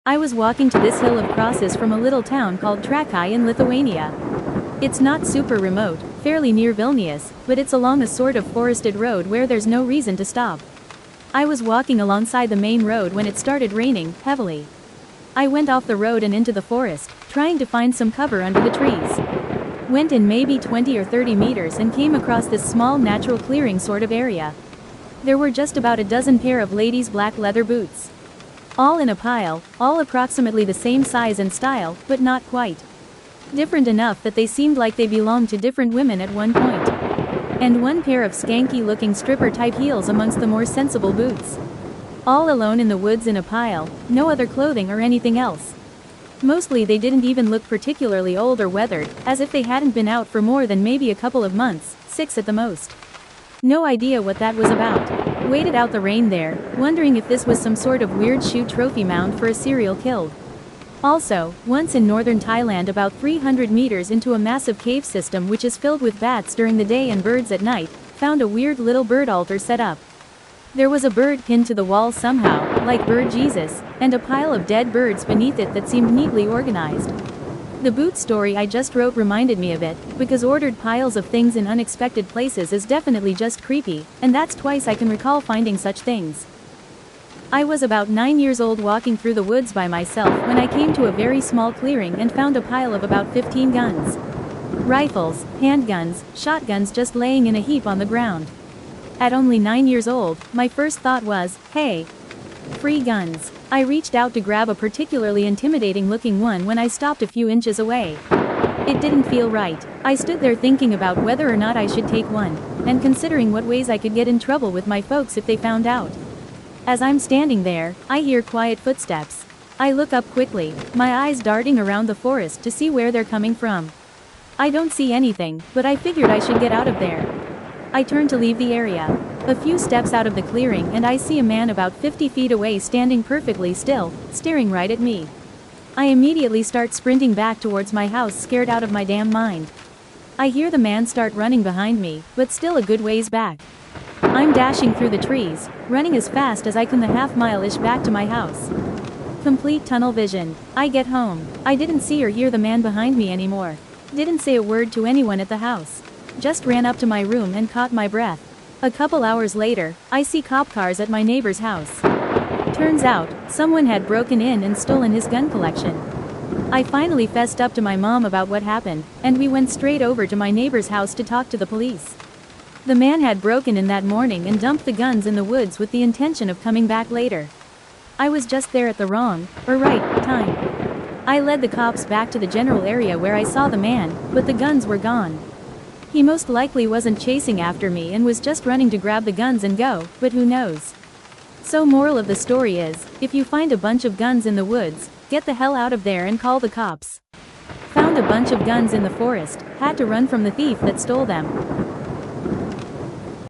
I was walking to this hill of crosses from a little town called Trakai in Lithuania. It's not super remote, fairly near Vilnius, but it's along a sort of forested road where there's no reason to stop. I was walking alongside the main road when it started raining, heavily. I went off the road and into the forest, trying to find some cover under the trees. Went in maybe 20 or 30 meters and came across this small natural clearing sort of area. There were just about a dozen pair of ladies' black leather boots. All in a pile, all approximately the same size and style, but not quite. Different enough that they seemed like they belonged to different women at one point. And one pair of skanky-looking stripper-type heels amongst the more sensible boots. All alone in the woods in a pile, no other clothing or anything else. Mostly they didn't even look particularly old or weathered, as if they hadn't been out for more than maybe a couple of months, 6 at the most. No idea what that was about. Waited out the rain there, wondering if this was some sort of weird shoot trophy mound for a serial killed. Also, once in northern Thailand about 300 meters into a massive cave system which is filled with bats during the day and birds at night, found a weird little bird altar set up. There was a bird pinned to the wall somehow, like Bird Jesus, and a pile of dead birds beneath it that seemed neatly organized. The boot story I just wrote reminded me of it, because ordered piles of things in unexpected places is definitely just creepy, and that's twice I can recall finding such things. I was about 9 years old walking through the woods by myself when I came to a very small clearing and found a pile of about 15 guns. Rifles, handguns, shotguns just laying in a heap on the ground. At only 9 years old, my first thought was, hey, free guns. I reached out to grab a particularly intimidating looking one when I stopped a few inches away. It didn't feel right. I stood there thinking about whether or not I should take one, and considering what ways I could get in trouble with my folks if they found out. As I'm standing there, I hear quiet footsteps. I look up quickly, my eyes darting around the forest to see where they're coming from. I don't see anything, but I figured I should get out of there. I turn to leave the area. A few steps out of the clearing and I see a man about 50 feet away standing perfectly still, staring right at me. I immediately start sprinting back towards my house, scared out of my damn mind. I hear the man start running behind me, but still a good ways back. I'm dashing through the trees, running as fast as I can the half-mile-ish back to my house. Complete tunnel vision. I get home. I didn't see or hear the man behind me anymore. Didn't say a word to anyone at the house. Just ran up to my room and caught my breath. A couple hours later, I see cop cars at my neighbor's house. Turns out, someone had broken in and stolen his gun collection. I finally fessed up to my mom about what happened, and we went straight over to my neighbor's house to talk to the police. The man had broken in that morning and dumped the guns in the woods with the intention of coming back later. I was just there at the wrong, or right, time. I led the cops back to the general area where I saw the man, but the guns were gone. He most likely wasn't chasing after me and was just running to grab the guns and go, but who knows. So moral of the story is, if you find a bunch of guns in the woods, get the hell out of there and call the cops. Found a bunch of guns in the forest, had to run from the thief that stole them.